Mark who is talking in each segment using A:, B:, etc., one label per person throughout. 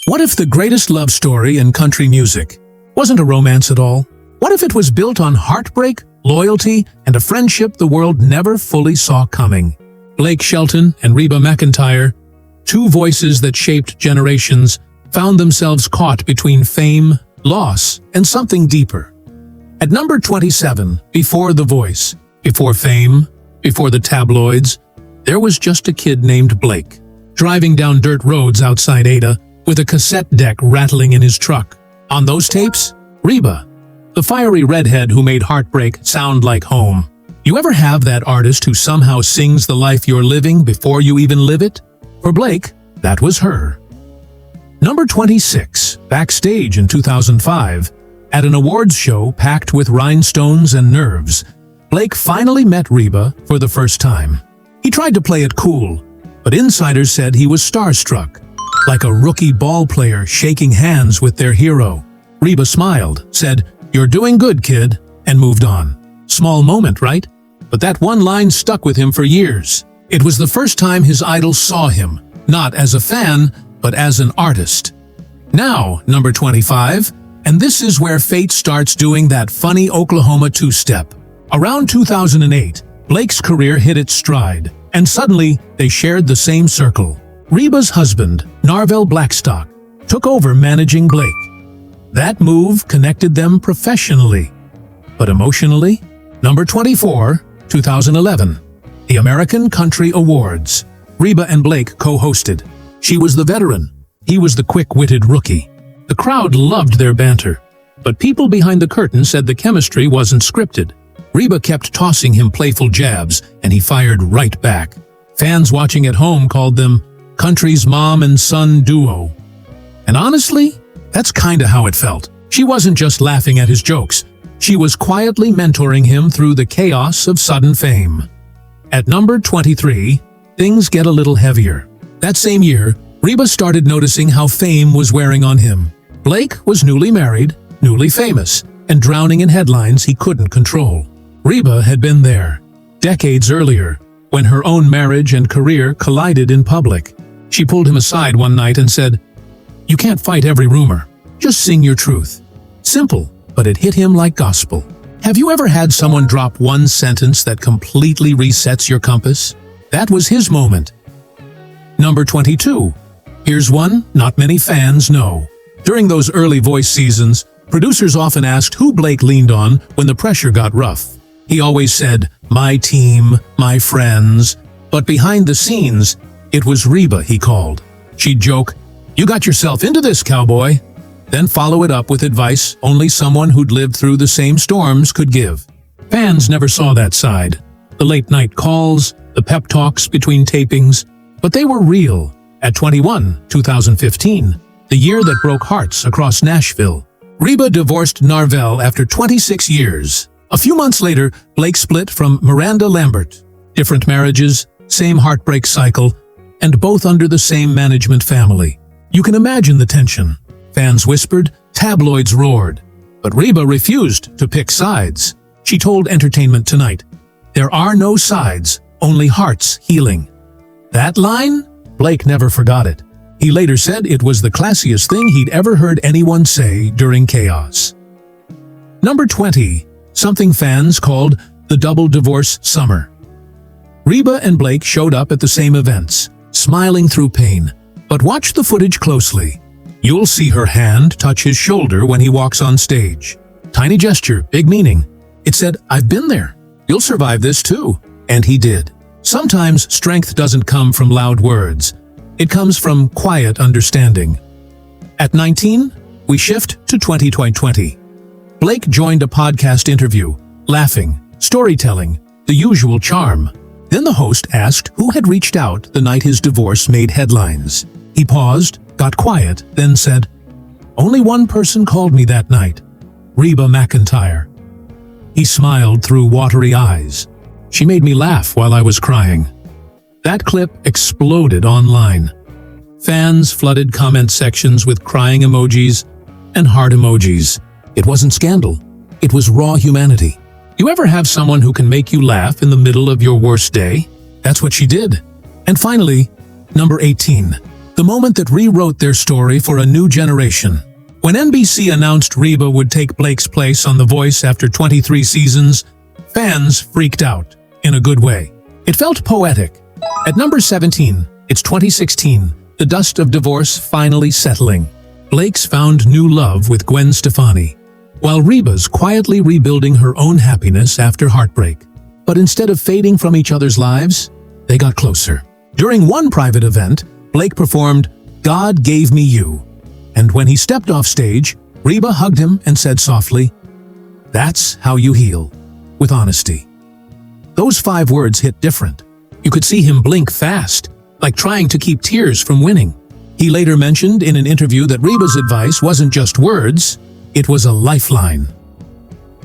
A: What if the greatest love story in country music wasn't a romance at all? What if it was built on heartbreak, loyalty, and a friendship the world never fully saw coming? Blake Shelton and Reba McEntire, two voices that shaped generations, found themselves caught between fame, loss, and something deeper. At number 27, before The Voice, before fame, before the tabloids, there was just a kid named Blake, driving down dirt roads outside Ada with a cassette deck rattling in his truck. On those tapes, Reba, the fiery redhead who made Heartbreak sound like home. You ever have that artist who somehow sings the life you're living before you even live it? For Blake, that was her. Number 26, backstage in 2005, at an awards show packed with rhinestones and nerves, Blake finally met Reba for the first time. He tried to play it cool, but insiders said he was starstruck, like a rookie ball player shaking hands with their hero. Reba smiled, said, "You're doing good, kid," and moved on. Small moment, right? But that one line stuck with him for years. It was the first time his idol saw him, not as a fan, but as an artist. Now, number 25, and this is where fate starts doing that funny Oklahoma two-step. Around 2008, Blake's career hit its stride, and suddenly they shared the same circle. Reba's husband, Narvel Blackstock, took over managing Blake. That move connected them professionally. But emotionally? Number 24, 2011. The American Country Awards. Reba and Blake co-hosted. She was the veteran. He was the quick-witted rookie. The crowd loved their banter, but people behind the curtain said the chemistry wasn't scripted. Reba kept tossing him playful jabs, and he fired right back. Fans watching at home called them country's mom and son duo. And honestly, that's kinda how it felt. She wasn't just laughing at his jokes. She was quietly mentoring him through the chaos of sudden fame. At number 23, things get a little heavier. That same year, Reba started noticing how fame was wearing on him. Blake was newly married, newly famous, and drowning in headlines he couldn't control. Reba had been there, decades earlier, when her own marriage and career collided in public. She pulled him aside one night and said, "You can't fight every rumor. Just sing your truth." Simple, but it hit him like gospel. Have you ever had someone drop one sentence that completely resets your compass? That was his moment. Number 22. Here's one not many fans know. During those early Voice seasons, producers often asked who Blake leaned on when the pressure got rough. He always said, "My team, my friends," but behind the scenes, it was Reba he called. She'd joke, "You got yourself into this, cowboy," then follow it up with advice only someone who'd lived through the same storms could give. Fans never saw that side. The late-night calls, the pep talks between tapings, but they were real. At 21, 2015, the year that broke hearts across Nashville, Reba divorced Narvel after 26 years. A few months later, Blake split from Miranda Lambert. Different marriages, same heartbreak cycle, and both under the same management family. You can imagine the tension. Fans whispered, tabloids roared. But Reba refused to pick sides. She told Entertainment Tonight, "There are no sides, only hearts healing." That line? Blake never forgot it. He later said it was the classiest thing he'd ever heard anyone say during chaos. Number 20. Something fans called the double divorce summer. Reba and Blake showed up at the same events, smiling through pain. But watch the footage closely. You'll see her hand touch his shoulder when he walks on stage. Tiny gesture, big meaning. It said, "I've been there. You'll survive this too." And he did. Sometimes strength doesn't come from loud words. It comes from quiet understanding. At 19, we shift to 2020. Blake joined a podcast interview, laughing, storytelling, the usual charm. Then the host asked who had reached out the night his divorce made headlines. He paused, got quiet, then said, "Only one person called me that night, Reba McEntire." He smiled through watery eyes. "She made me laugh while I was crying." That clip exploded online. Fans flooded comment sections with crying emojis and heart emojis. It wasn't scandal. It was raw humanity. You ever have someone who can make you laugh in the middle of your worst day? That's what she did. And finally, number 18. the moment that rewrote their story for a new generation. When NBC announced Reba would take Blake's place on The Voice after 23 seasons, fans freaked out, in a good way. It felt poetic. At number 17, it's 2016, the dust of divorce finally settling. Blake's found new love with Gwen Stefani, while Reba's quietly rebuilding her own happiness after heartbreak. But instead of fading from each other's lives, they got closer. During one private event, Blake performed "God Gave Me You," and when he stepped off stage, Reba hugged him and said softly, "That's how you heal, with honesty." Those 5 words hit different. You could see him blink fast, like trying to keep tears from winning. He later mentioned in an interview that Reba's advice wasn't just words, it was a lifeline.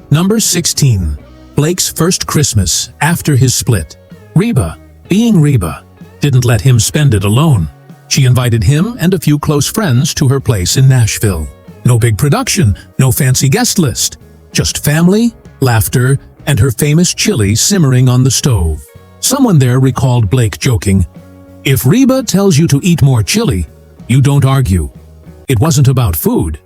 A: Number 16. Blake's first Christmas after his split. Reba, being Reba, didn't let him spend it alone. She invited him and a few close friends to her place in Nashville. No big production, no fancy guest list. Just family, laughter, and her famous chili simmering on the stove. Someone there recalled Blake joking, "If Reba tells you to eat more chili, you don't argue." It wasn't about food.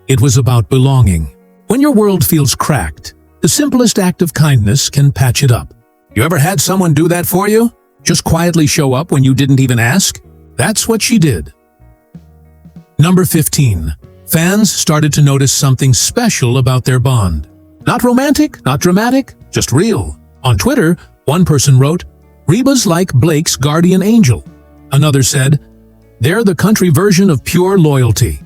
A: It was about belonging. When your world feels cracked, the simplest act of kindness can patch it up. You ever had someone do that for you? Just quietly show up when you didn't even ask? That's what she did. Number 15. Fans started to notice something special about their bond. Not romantic, not dramatic, just real. On Twitter, one person wrote, "Reba's like Blake's guardian angel." Another said, "They're the country version of pure loyalty."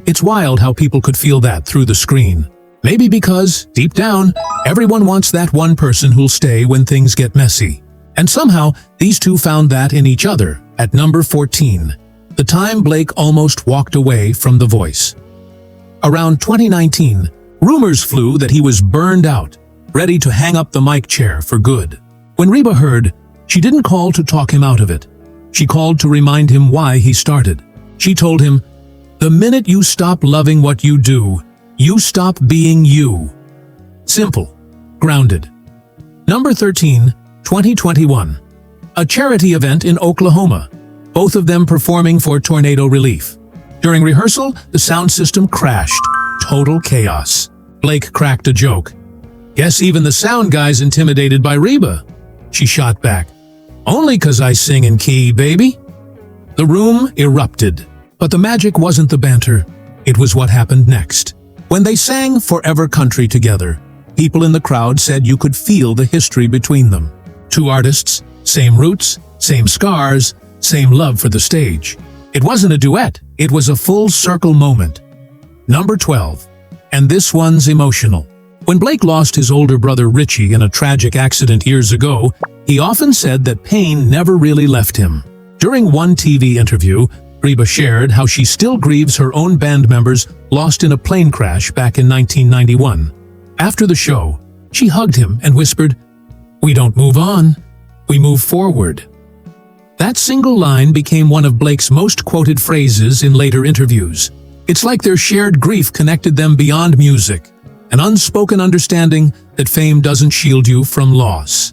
A: It's wild how people could feel that through the screen. Maybe because, deep down, everyone wants that one person who'll stay when things get messy. And somehow, these two found that in each other. At number 14, the time Blake almost walked away from The Voice. Around 2019, rumors flew that he was burned out, ready to hang up the mic chair for good. When Reba heard, she didn't call to talk him out of it. She called to remind him why he started. She told him, "The minute you stop loving what you do, you stop being you." Simple, grounded. Number 13, 2021. A charity event in Oklahoma, both of them performing for tornado relief. During rehearsal, the sound system crashed. Total chaos. Blake cracked a joke. "Guess even the sound guy's intimidated by Reba." She shot back, "Only 'cause I sing in key, baby." The room erupted. But the magic wasn't the banter. It was what happened next. When they sang Forever Country together, people in the crowd said you could feel the history between them. Two artists, same roots, same scars, same love for the stage. It wasn't a duet, it was a full circle moment. Number 12. And this one's emotional. When Blake lost his older brother Richie in a tragic accident years ago, he often said that pain never really left him. During one TV interview, Reba shared how she still grieves her own band members lost in a plane crash back in 1991. After the show, she hugged him and whispered, "We don't move on, we move forward." That single line became one of Blake's most quoted phrases in later interviews. It's like their shared grief connected them beyond music, an unspoken understanding that fame doesn't shield you from loss.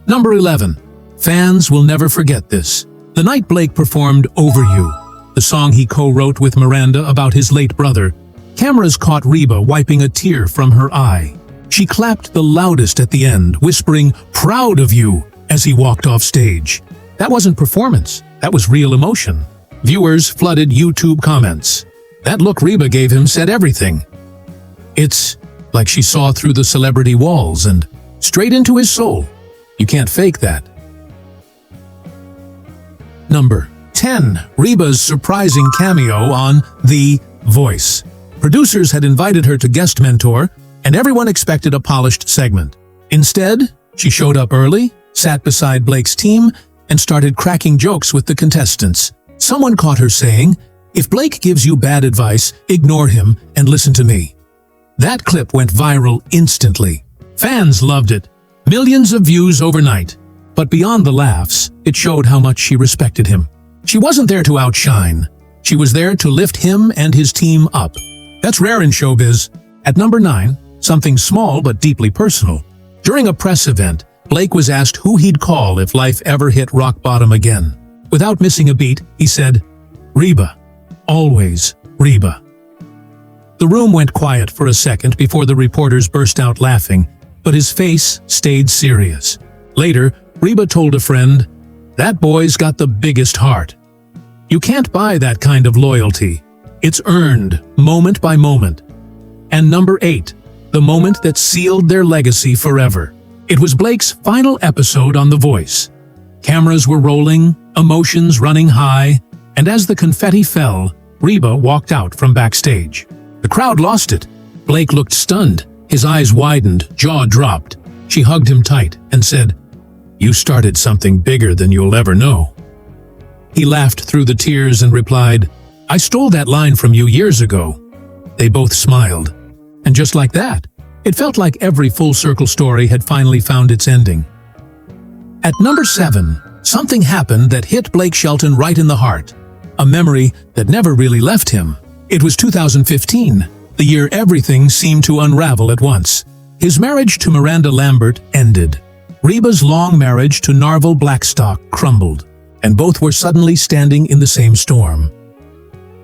A: Number 11. Fans will never forget this. The night Blake performed Over You, the song he co-wrote with Miranda about his late brother, cameras caught Reba wiping a tear from her eye. She clapped the loudest at the end, whispering, "Proud of you," as he walked off stage. That wasn't performance, that was real emotion. Viewers flooded YouTube comments. That look Reba gave him said everything. It's like she saw through the celebrity walls and straight into his soul. You can't fake that. Number 10. Reba's surprising cameo on The Voice. Producers had invited her to guest mentor, and everyone expected a polished segment. Instead, she showed up early, sat beside Blake's team, and started cracking jokes with the contestants. Someone caught her saying, "If Blake gives you bad advice, ignore him and listen to me." That clip went viral instantly. Fans loved it. Millions of views overnight. But beyond the laughs, it showed how much she respected him. She wasn't there to outshine. She was there to lift him and his team up. That's rare in showbiz. At number 9, something small but deeply personal. During a press event, Blake was asked who he'd call if life ever hit rock bottom again. Without missing a beat, he said, "Reba, always Reba." The room went quiet for a second before the reporters burst out laughing, but his face stayed serious. Later, Reba told a friend, "That boy's got the biggest heart." You can't buy that kind of loyalty. It's earned, moment by moment. And number 8, the moment that sealed their legacy forever. It was Blake's final episode on The Voice. Cameras were rolling, emotions running high, and as the confetti fell, Reba walked out from backstage. The crowd lost it. Blake looked stunned. His eyes widened, jaw dropped. She hugged him tight and said, "You started something bigger than you'll ever know." He laughed through the tears and replied, "I stole that line from you years ago." They both smiled. And just like that, it felt like every full-circle story had finally found its ending. At number 7, something happened that hit Blake Shelton right in the heart. A memory that never really left him. It was 2015, the year everything seemed to unravel at once. His marriage to Miranda Lambert ended. Reba's long marriage to Narvel Blackstock crumbled, and both were suddenly standing in the same storm.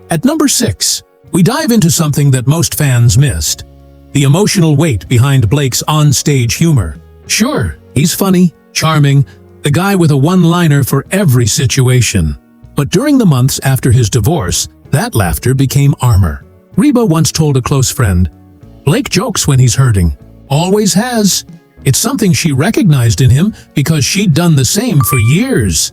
A: At number 6, we dive into something that most fans missed. The emotional weight behind Blake's on-stage humor. Sure, he's funny, charming, the guy with a one-liner for every situation. But during the months after his divorce, that laughter became armor. Reba once told a close friend, "Blake jokes when he's hurting. Always has." It's something she recognized in him because she'd done the same for years.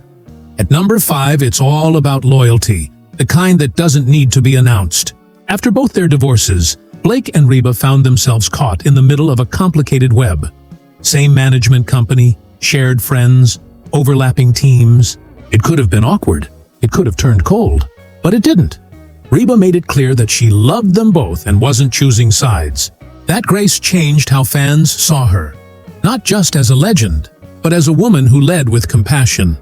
A: At number 5, it's all about loyalty, the kind that doesn't need to be announced. After both their divorces, Blake and Reba found themselves caught in the middle of a complicated web. Same management company, shared friends, overlapping teams. It could have been awkward. It could have turned cold. But it didn't. Reba made it clear that she loved them both and wasn't choosing sides. That grace changed how fans saw her. Not just as a legend, but as a woman who led with compassion.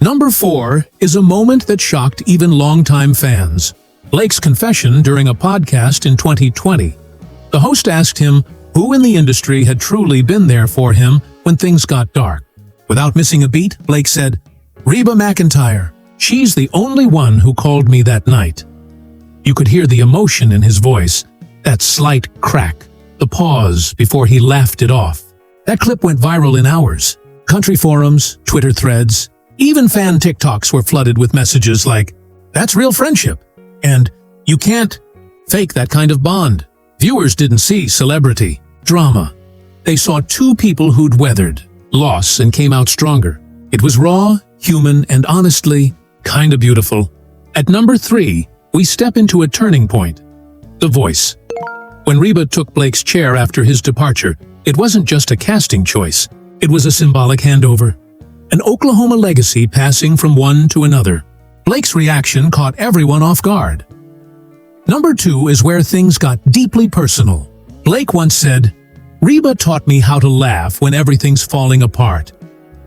A: Number 4 is a moment that shocked even longtime fans. Blake's confession during a podcast in 2020. The host asked him who in the industry had truly been there for him when things got dark. Without missing a beat, Blake said, "Reba McEntire. She's the only one who called me that night." You could hear the emotion in his voice, that slight crack, the pause before he laughed it off. That clip went viral in hours. Country forums, Twitter threads, even fan TikToks were flooded with messages like, "That's real friendship," and "You can't fake that kind of bond." Viewers didn't see celebrity, drama. They saw two people who'd weathered loss and came out stronger. It was raw, human, and honestly, kinda beautiful. At number 3, we step into a turning point. The Voice. When Reba took Blake's chair after his departure, it wasn't just a casting choice. It was a symbolic handover. An Oklahoma legacy passing from one to another. Blake's reaction caught everyone off guard. Number 2 is where things got deeply personal. Blake once said, "Reba taught me how to laugh when everything's falling apart."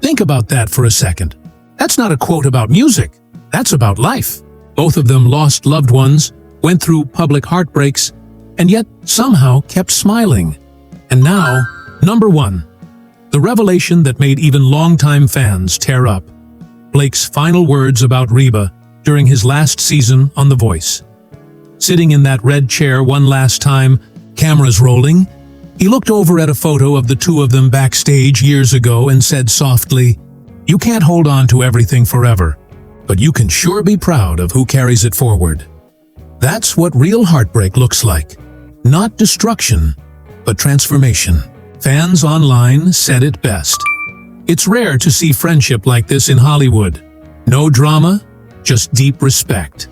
A: Think about that for a second. That's not a quote about music. That's about life. Both of them lost loved ones, went through public heartbreaks, and yet somehow kept smiling. And now, number 1. The revelation that made even longtime fans tear up. Blake's final words about Reba during his last season on The Voice. Sitting in that red chair one last time, cameras rolling, he looked over at a photo of the two of them backstage years ago and said softly, "You can't hold on to everything forever, but you can sure be proud of who carries it forward." That's what real heartbreak looks like. Not destruction, but transformation. Fans online said it best. It's rare to see friendship like this in Hollywood. No drama, just deep respect.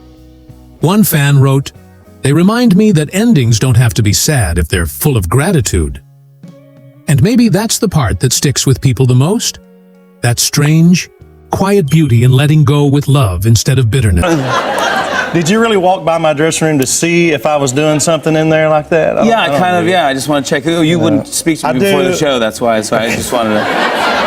A: One fan wrote, "They remind me that endings don't have to be sad if they're full of gratitude." And maybe that's the part that sticks with people the most. That strange, quiet beauty in letting go with love instead of bitterness.
B: Did you really walk by my dressing room to see if I was doing something in there like that?
C: I just want to check. You wouldn't speak to me before the show, that's why. So I just wanted to...